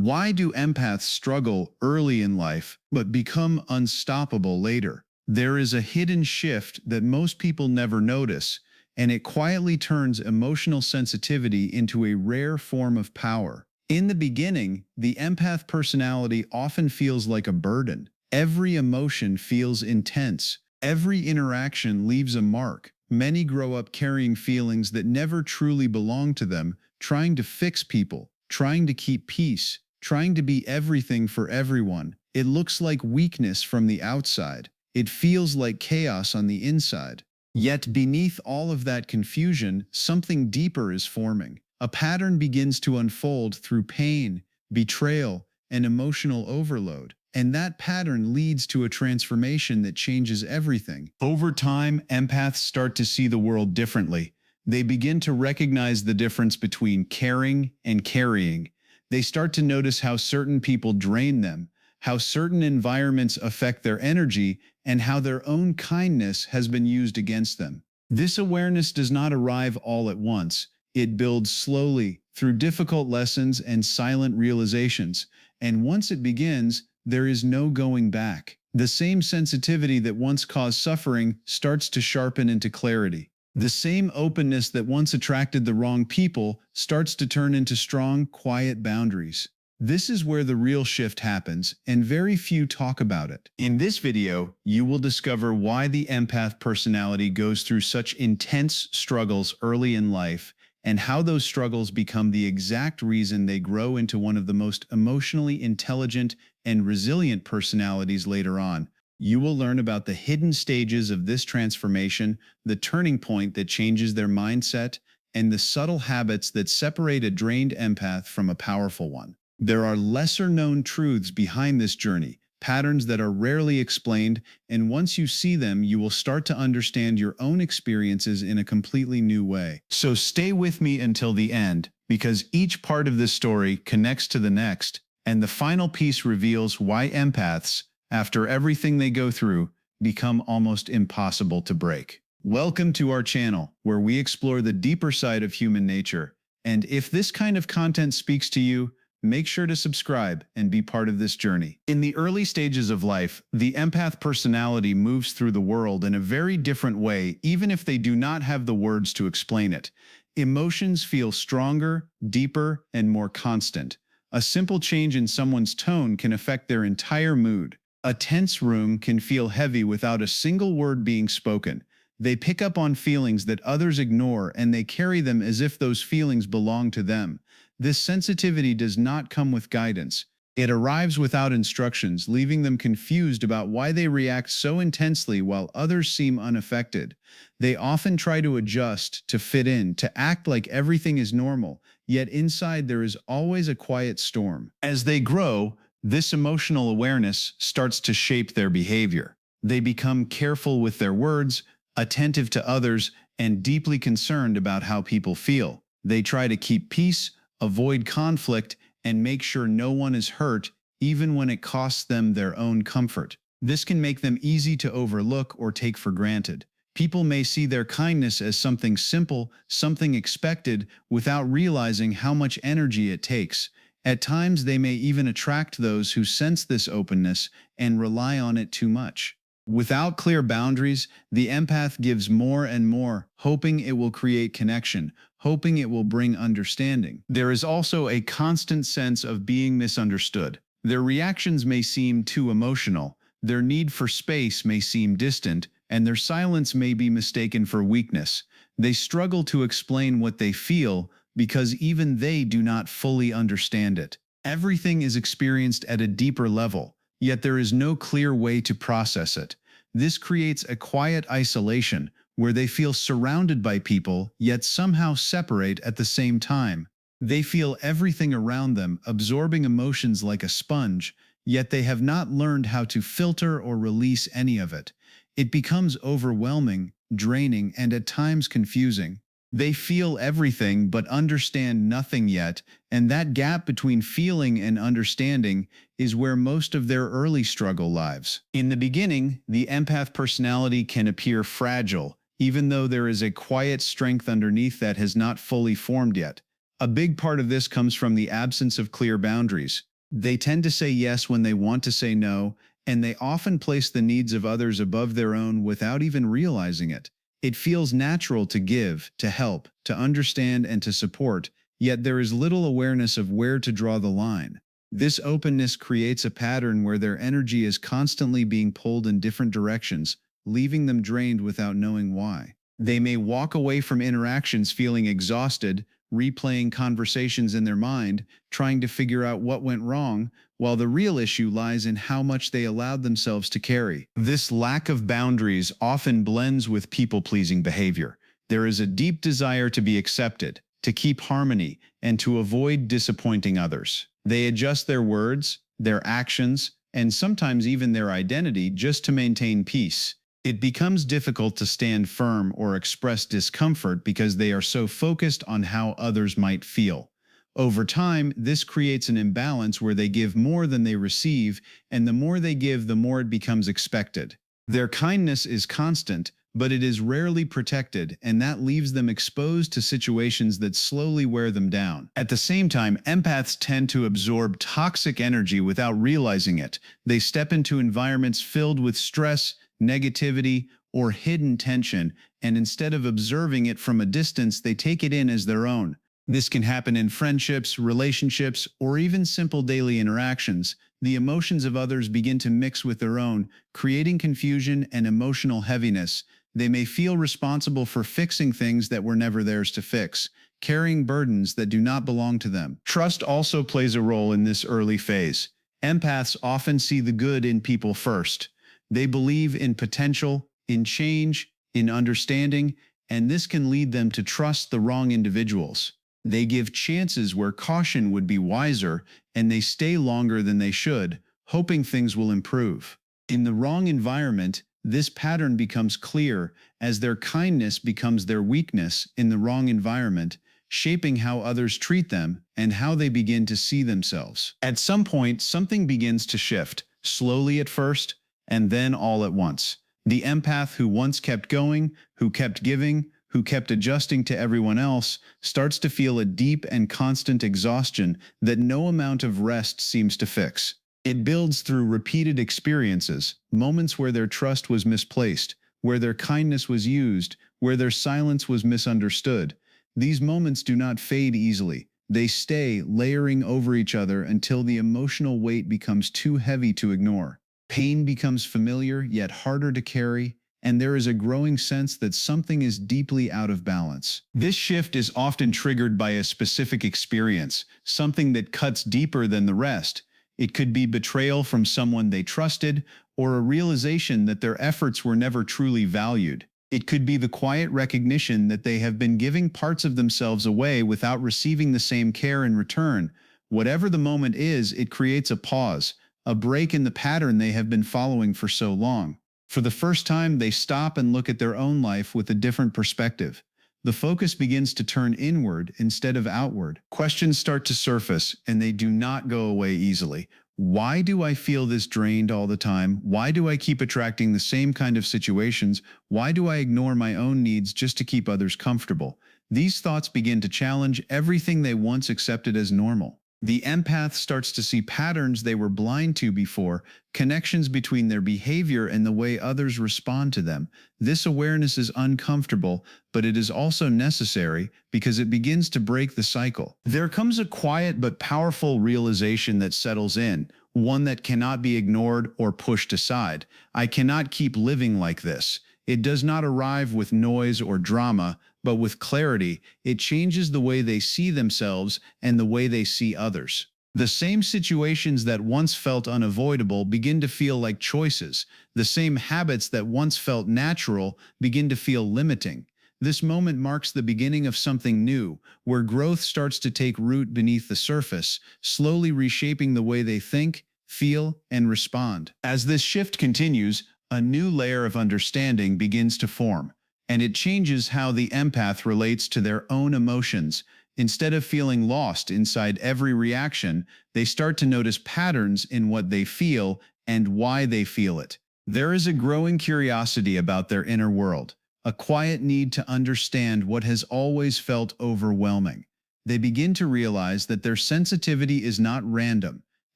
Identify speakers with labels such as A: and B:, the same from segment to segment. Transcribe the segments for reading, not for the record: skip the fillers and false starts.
A: Why do empaths struggle early in life but become unstoppable later? There is a hidden shift that most people never notice, and it quietly turns emotional sensitivity into a rare form of power. In the beginning, the empath personality often feels like a burden. Every emotion feels intense. Every interaction leaves a mark. Many grow up carrying feelings that never truly belong to them, trying to fix people, trying to keep peace, trying to be everything for everyone. It looks like weakness from the outside. It feels like chaos on the inside. Yet beneath all of that confusion, something deeper is forming. A pattern begins to unfold through pain, betrayal, and emotional overload. And that pattern leads to a transformation that changes everything. Over time, empaths start to see the world differently. They begin to recognize the difference between caring and carrying. They start to notice how certain people drain them, how certain environments affect their energy, and how their own kindness has been used against them. This awareness does not arrive all at once. It builds slowly through difficult lessons and silent realizations. And once it begins, there is no going back. The same sensitivity that once caused suffering starts to sharpen into clarity. The same openness that once attracted the wrong people starts to turn into strong, quiet boundaries. This is where the real shift happens, and very few talk about it. In this video, you will discover why the empath personality goes through such intense struggles early in life, and how those struggles become the exact reason they grow into one of the most emotionally intelligent and resilient personalities later on. You will learn about the hidden stages of this transformation, the turning point that changes their mindset, and the subtle habits that separate a drained empath from a powerful one. There are lesser-known truths behind this journey, patterns that are rarely explained, and once you see them, you will start to understand your own experiences in a completely new way. So stay with me until the end, because each part of this story connects to the next, and the final piece reveals why empaths, after everything they go through, become almost impossible to break. Welcome to our channel, where we explore the deeper side of human nature. And if this kind of content speaks to you, make sure to subscribe and be part of this journey. In the early stages of life, the empath personality moves through the world in a very different way, even if they do not have the words to explain it. Emotions feel stronger, deeper, and more constant. A simple change in someone's tone can affect their entire mood. A tense room can feel heavy without a single word being spoken. They pick up on feelings that others ignore, and they carry them as if those feelings belong to them. This sensitivity does not come with guidance. It arrives without instructions, leaving them confused about why they react so intensely while others seem unaffected. They often try to adjust, to fit in, to act like everything is normal, yet inside there is always a quiet storm. As they grow, this emotional awareness starts to shape their behavior. They become careful with their words, attentive to others, and deeply concerned about how people feel. They try to keep peace, avoid conflict, and make sure no one is hurt, even when it costs them their own comfort. This can make them easy to overlook or take for granted. People may see their kindness as something simple, something expected, without realizing how much energy it takes. At times, they may even attract those who sense this openness and rely on it too much. Without clear boundaries, the empath gives more and more, hoping it will create connection, hoping it will bring understanding. There is also a constant sense of being misunderstood. Their reactions may seem too emotional, their need for space may seem distant, and their silence may be mistaken for weakness. They struggle to explain what they feel because even they do not fully understand it. Everything is experienced at a deeper level, yet there is no clear way to process it. This creates a quiet isolation where they feel surrounded by people yet somehow separate at the same time. They feel everything around them, absorbing emotions like a sponge, yet they have not learned how to filter or release any of it. It becomes overwhelming, draining, and at times confusing. They feel everything but understand nothing yet, and that gap between feeling and understanding is where most of their early struggle lives. In the beginning, the empath personality can appear fragile, even though there is a quiet strength underneath that has not fully formed yet. A big part of this comes from the absence of clear boundaries. They tend to say yes when they want to say no, and they often place the needs of others above their own without even realizing it. It feels natural to give, to help, to understand, and to support, yet there is little awareness of where to draw the line. This openness creates a pattern where their energy is constantly being pulled in different directions, leaving them drained without knowing why. They may walk away from interactions feeling exhausted, replaying conversations in their mind, trying to figure out what went wrong, while the real issue lies in how much they allowed themselves to carry. This lack of boundaries often blends with people-pleasing behavior. There is a deep desire to be accepted, to keep harmony, and to avoid disappointing others. They adjust their words, their actions, and sometimes even their identity just to maintain peace. It becomes difficult to stand firm or express discomfort because they are so focused on how others might feel. Over time, this creates an imbalance where they give more than they receive, and the more they give, the more it becomes expected. Their kindness is constant, but it is rarely protected, and that leaves them exposed to situations that slowly wear them down. At the same time, empaths tend to absorb toxic energy without realizing it. They step into environments filled with stress, negativity, or hidden tension, and instead of observing it from a distance, they take it in as their own. This can happen in friendships, relationships, or even simple daily interactions. The emotions of others begin to mix with their own, creating confusion and emotional heaviness. They may feel responsible for fixing things that were never theirs to fix, carrying burdens that do not belong to them. Trust also plays a role in this early phase. Empaths often see the good in people first. They believe in potential, in change, in understanding, and this can lead them to trust the wrong individuals. They give chances where caution would be wiser, and they stay longer than they should, hoping things will improve. In the wrong environment, this pattern becomes clear as their kindness becomes their weakness in the wrong environment, shaping how others treat them and how they begin to see themselves. At some point, something begins to shift, slowly at first, and then all at once. The empath who once kept going, who kept giving, who kept adjusting to everyone else, starts to feel a deep and constant exhaustion that no amount of rest seems to fix. It builds through repeated experiences, moments where their trust was misplaced, where their kindness was used, where their silence was misunderstood. These moments do not fade easily. They stay, layering over each other until the emotional weight becomes too heavy to ignore. Pain becomes familiar, yet harder to carry, and there is a growing sense that something is deeply out of balance. This shift is often triggered by a specific experience, something that cuts deeper than the rest. It could be betrayal from someone they trusted, or a realization that their efforts were never truly valued. It could be the quiet recognition that they have been giving parts of themselves away without receiving the same care in return. Whatever the moment is, it creates a pause, a break in the pattern they have been following for so long. For the first time, they stop and look at their own life with a different perspective. The focus begins to turn inward instead of outward. Questions start to surface, and they do not go away easily. Why do I feel this drained all the time? Why do I keep attracting the same kind of situations? Why do I ignore my own needs just to keep others comfortable? These thoughts begin to challenge everything they once accepted as normal. The empath starts to see patterns they were blind to before, connections between their behavior and the way others respond to them. This awareness is uncomfortable, but it is also necessary because it begins to break the cycle. There comes a quiet but powerful realization that settles in, one that cannot be ignored or pushed aside. I cannot keep living like this. It does not arrive with noise or drama, but with clarity. It changes the way they see themselves and the way they see others. The same situations that once felt unavoidable begin to feel like choices. The same habits that once felt natural begin to feel limiting. This moment marks the beginning of something new, where growth starts to take root beneath the surface, slowly reshaping the way they think, feel, and respond. As this shift continues, a new layer of understanding begins to form, and it changes how the empath relates to their own emotions. Instead of feeling lost inside every reaction, they start to notice patterns in what they feel and why they feel it. There is a growing curiosity about their inner world, a quiet need to understand what has always felt overwhelming. They begin to realize that their sensitivity is not random.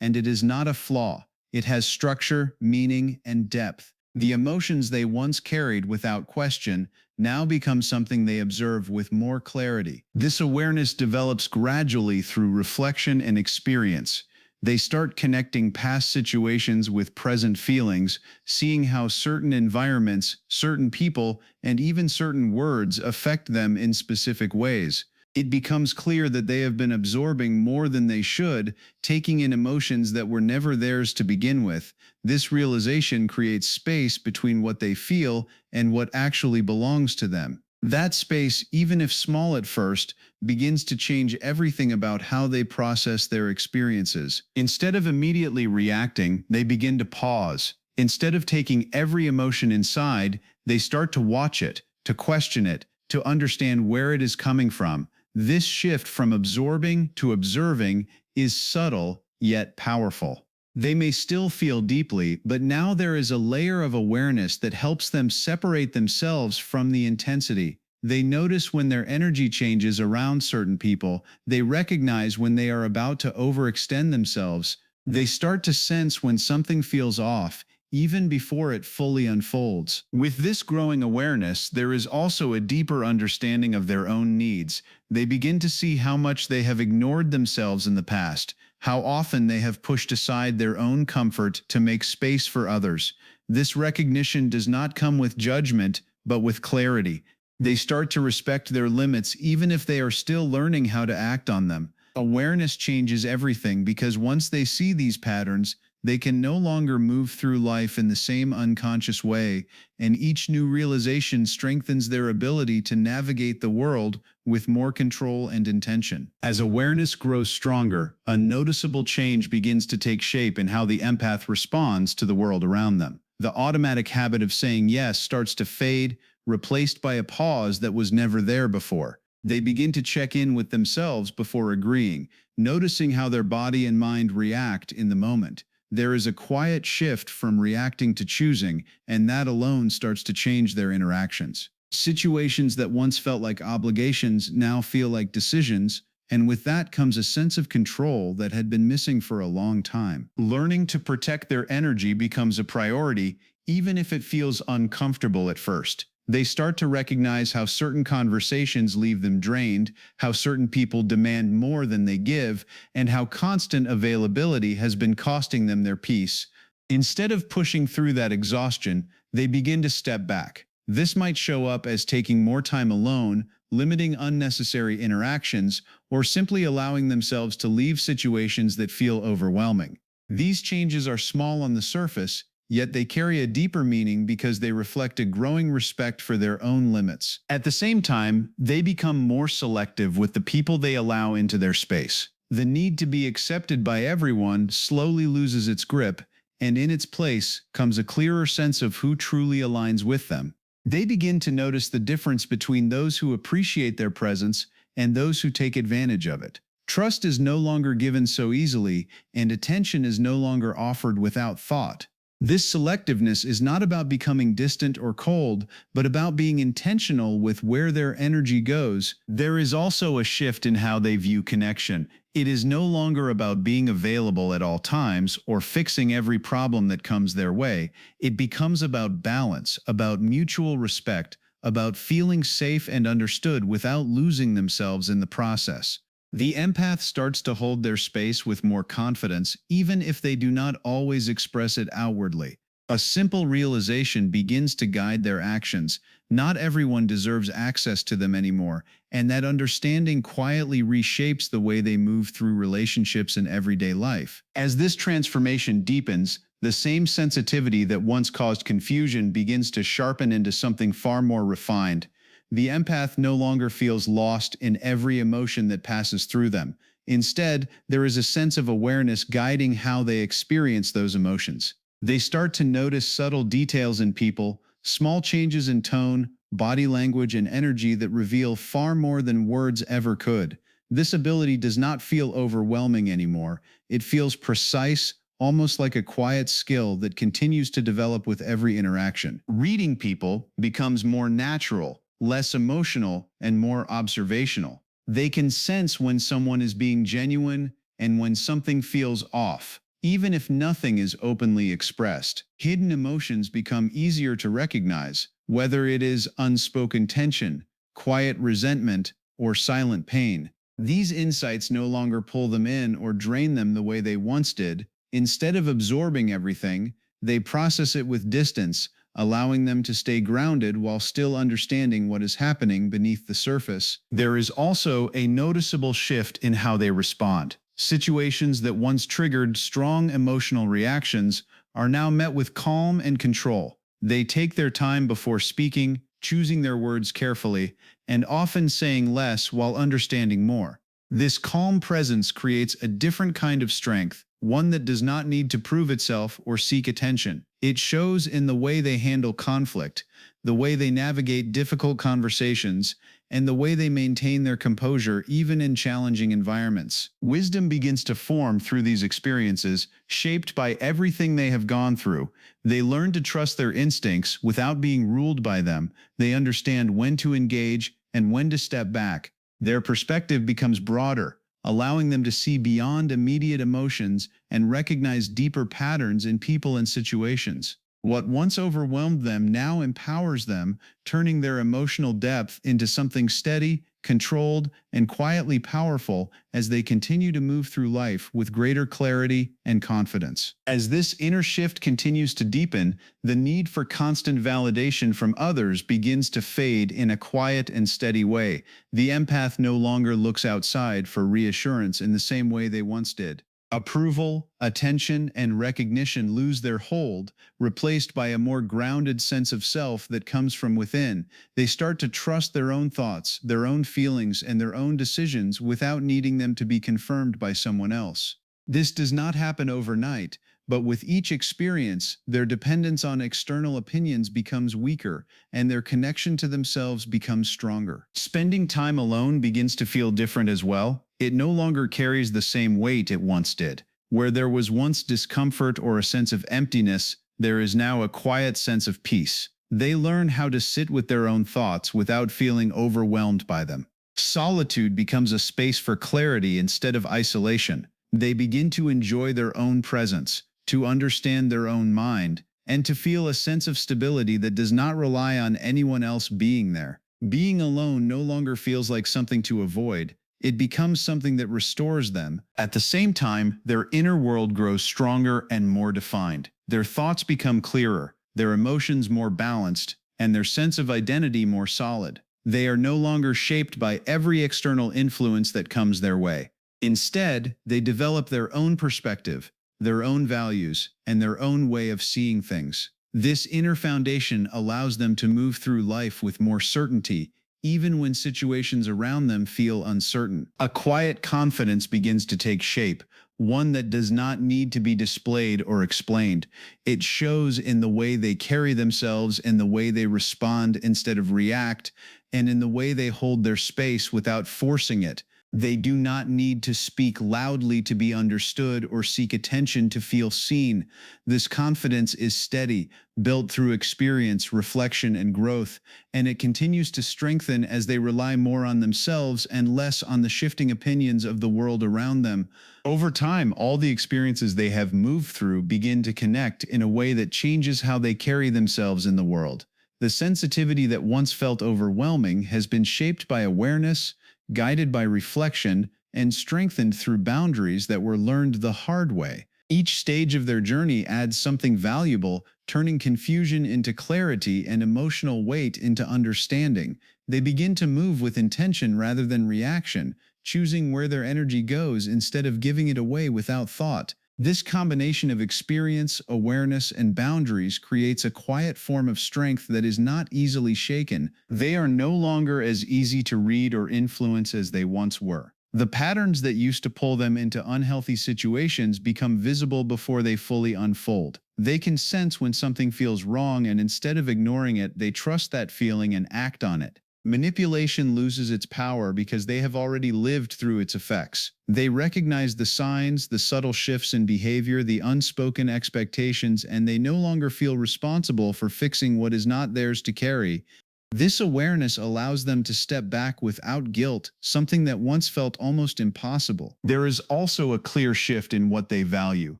A: and it is not a flaw. It has structure, meaning, and depth. The emotions they once carried without question now become something they observe with more clarity. This awareness develops gradually through reflection and experience. They start connecting past situations with present feelings, seeing how certain environments, certain people, and even certain words affect them in specific ways. It becomes clear that they have been absorbing more than they should, taking in emotions that were never theirs to begin with. This realization creates space between what they feel and what actually belongs to them. That space, even if small at first, begins to change everything about how they process their experiences. Instead of immediately reacting, they begin to pause. Instead of taking every emotion inside, they start to watch it, to question it, to understand where it is coming from. This shift from absorbing to observing is subtle yet powerful. They may still feel deeply, but now there is a layer of awareness that helps them separate themselves from the intensity. They notice when their energy changes around certain people. They recognize when they are about to overextend themselves. They start to sense when something feels off, even before it fully unfolds. With this growing awareness, there is also a deeper understanding of their own needs. They begin to see how much they have ignored themselves in the past, how often they have pushed aside their own comfort to make space for others. This recognition does not come with judgment, but with clarity. They start to respect their limits even if they are still learning how to act on them. Awareness changes everything because once they see these patterns, they can no longer move through life in the same unconscious way, and each new realization strengthens their ability to navigate the world with more control and intention. As awareness grows stronger, a noticeable change begins to take shape in how the empath responds to the world around them. The automatic habit of saying yes starts to fade, replaced by a pause that was never there before. They begin to check in with themselves before agreeing, noticing how their body and mind react in the moment. There is a quiet shift from reacting to choosing, and that alone starts to change their interactions. Situations that once felt like obligations now feel like decisions, and with that comes a sense of control that had been missing for a long time. Learning to protect their energy becomes a priority, even if it feels uncomfortable at first. They start to recognize how certain conversations leave them drained, how certain people demand more than they give, and how constant availability has been costing them their peace. Instead of pushing through that exhaustion, they begin to step back. This might show up as taking more time alone, limiting unnecessary interactions, or simply allowing themselves to leave situations that feel overwhelming. These changes are small on the surface, yet they carry a deeper meaning because they reflect a growing respect for their own limits. At the same time, they become more selective with the people they allow into their space. The need to be accepted by everyone slowly loses its grip, and in its place comes a clearer sense of who truly aligns with them. They begin to notice the difference between those who appreciate their presence and those who take advantage of it. Trust is no longer given so easily, and attention is no longer offered without thought. This selectiveness is not about becoming distant or cold, but about being intentional with where their energy goes. There is also a shift in how they view connection. It is no longer about being available at all times or fixing every problem that comes their way. It becomes about balance, about mutual respect, about feeling safe and understood without losing themselves in the process. The empath starts to hold their space with more confidence, even if they do not always express it outwardly. A simple realization begins to guide their actions. Not everyone deserves access to them anymore, and that understanding quietly reshapes the way they move through relationships and everyday life. As this transformation deepens, the same sensitivity that once caused confusion begins to sharpen into something far more refined. The empath no longer feels lost in every emotion that passes through them. Instead, there is a sense of awareness guiding how they experience those emotions. They start to notice subtle details in people, small changes in tone, body language, and energy that reveal far more than words ever could. This ability does not feel overwhelming anymore. It feels precise, almost like a quiet skill that continues to develop with every interaction. Reading people becomes more natural, less emotional, and more observational. They can sense when someone is being genuine and when something feels off. even if nothing is openly expressed. Hidden emotions become easier to recognize, whether it is unspoken tension, quiet resentment, or silent pain. These insights no longer pull them in or drain them the way they once did. Instead of absorbing everything, they process it with distance, allowing them to stay grounded while still understanding what is happening beneath the surface. There is also a noticeable shift in how they respond. Situations that once triggered strong emotional reactions are now met with calm and control. They take their time before speaking, choosing their words carefully, and often saying less while understanding more. This calm presence creates a different kind of strength, one that does not need to prove itself or seek attention. It shows in the way they handle conflict, the way they navigate difficult conversations, and the way they maintain their composure even in challenging environments. Wisdom begins to form through these experiences, shaped by everything they have gone through. They learn to trust their instincts without being ruled by them. They understand when to engage and when to step back. Their perspective becomes broader, allowing them to see beyond immediate emotions and recognize deeper patterns in people and situations. What once overwhelmed them now empowers them, turning their emotional depth into something steady, controlled, and quietly powerful as they continue to move through life with greater clarity and confidence. As this inner shift continues to deepen, the need for constant validation from others begins to fade in a quiet and steady way. The empath no longer looks outside for reassurance in the same way they once did. Approval, attention, and recognition lose their hold, replaced by a more grounded sense of self that comes from within. They start to trust their own thoughts, their own feelings, and their own decisions without needing them to be confirmed by someone else. This does not happen overnight, but with each experience, their dependence on external opinions becomes weaker, and their connection to themselves becomes stronger. Spending time alone begins to feel different as well. It no longer carries the same weight it once did. Where there was once discomfort or a sense of emptiness, there is now a quiet sense of peace. They learn how to sit with their own thoughts without feeling overwhelmed by them. Solitude becomes a space for clarity instead of isolation. They begin to enjoy their own presence, to understand their own mind, and to feel a sense of stability that does not rely on anyone else being there. Being alone no longer feels like something to avoid. It becomes something that restores them. At the same time, their inner world grows stronger and more defined. Their thoughts become clearer, their emotions more balanced, and their sense of identity more solid. They are no longer shaped by every external influence that comes their way. Instead, they develop their own perspective, their own values, and their own way of seeing things. This inner foundation allows them to move through life with more certainty, even when situations around them feel uncertain. A quiet confidence begins to take shape, one that does not need to be displayed or explained. It shows in the way they carry themselves, in the way they respond instead of react, and in the way they hold their space without forcing it. They do not need to speak loudly to be understood or seek attention to feel seen. This confidence is steady, built through experience, reflection, and growth, and it continues to strengthen as they rely more on themselves and less on the shifting opinions of the world around them. Over time, all the experiences they have moved through begin to connect in a way that changes how they carry themselves in the world. The sensitivity that once felt overwhelming has been shaped by awareness, guided by reflection, and strengthened through boundaries that were learned the hard way. Each stage of their journey adds something valuable, turning confusion into clarity and emotional weight into understanding. They begin to move with intention rather than reaction, choosing where their energy goes instead of giving it away without thought. This combination of experience, awareness, and boundaries creates a quiet form of strength that is not easily shaken. They are no longer as easy to read or influence as they once were. The patterns that used to pull them into unhealthy situations become visible before they fully unfold. They can sense when something feels wrong, and instead of ignoring it, they trust that feeling and act on it. Manipulation loses its power because they have already lived through its effects. They recognize the signs, the subtle shifts in behavior, the unspoken expectations, and they no longer feel responsible for fixing what is not theirs to carry. This awareness allows them to step back without guilt, something that once felt almost impossible. There is also a clear shift in what they value.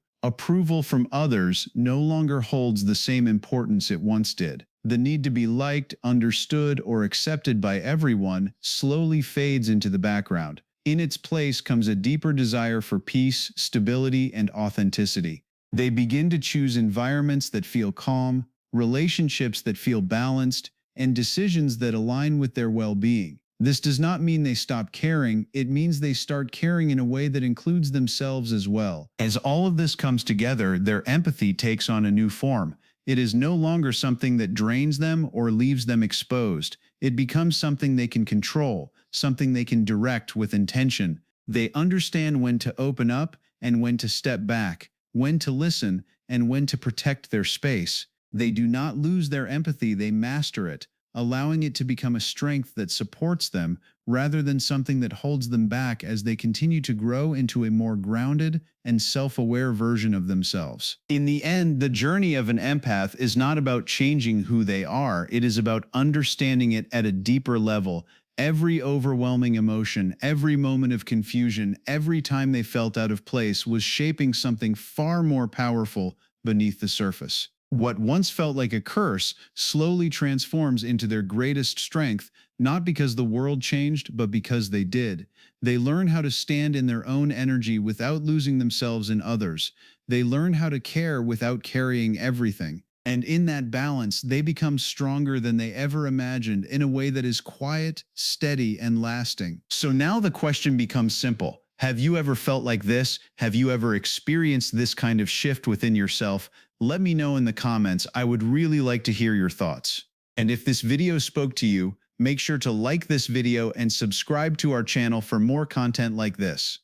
A: Approval from others no longer holds the same importance it once did. The need to be liked, understood, or accepted by everyone slowly fades into the background. In its place comes a deeper desire for peace, stability, and authenticity. They begin to choose environments that feel calm, relationships that feel balanced, and decisions that align with their well-being. This does not mean they stop caring, it means they start caring in a way that includes themselves as well. As all of this comes together, their empathy takes on a new form. It is no longer something that drains them or leaves them exposed. It becomes something they can control, something they can direct with intention. They understand when to open up and when to step back, when to listen and when to protect their space. They do not lose their empathy, they master it, allowing it to become a strength that supports them rather than something that holds them back as they continue to grow into a more grounded and self-aware version of themselves. In the end, the journey of an empath is not about changing who they are, it is about understanding it at a deeper level. Every overwhelming emotion, every moment of confusion, every time they felt out of place was shaping something far more powerful beneath the surface. What once felt like a curse slowly transforms into their greatest strength, not because the world changed, but because they did. They learn how to stand in their own energy without losing themselves in others. They learn how to care without carrying everything. And in that balance, they become stronger than they ever imagined in a way that is quiet, steady, and lasting. So now the question becomes simple. Have you ever felt like this? Have you ever experienced this kind of shift within yourself? Let me know in the comments. I would really like to hear your thoughts. And if this video spoke to you, make sure to like this video and subscribe to our channel for more content like this.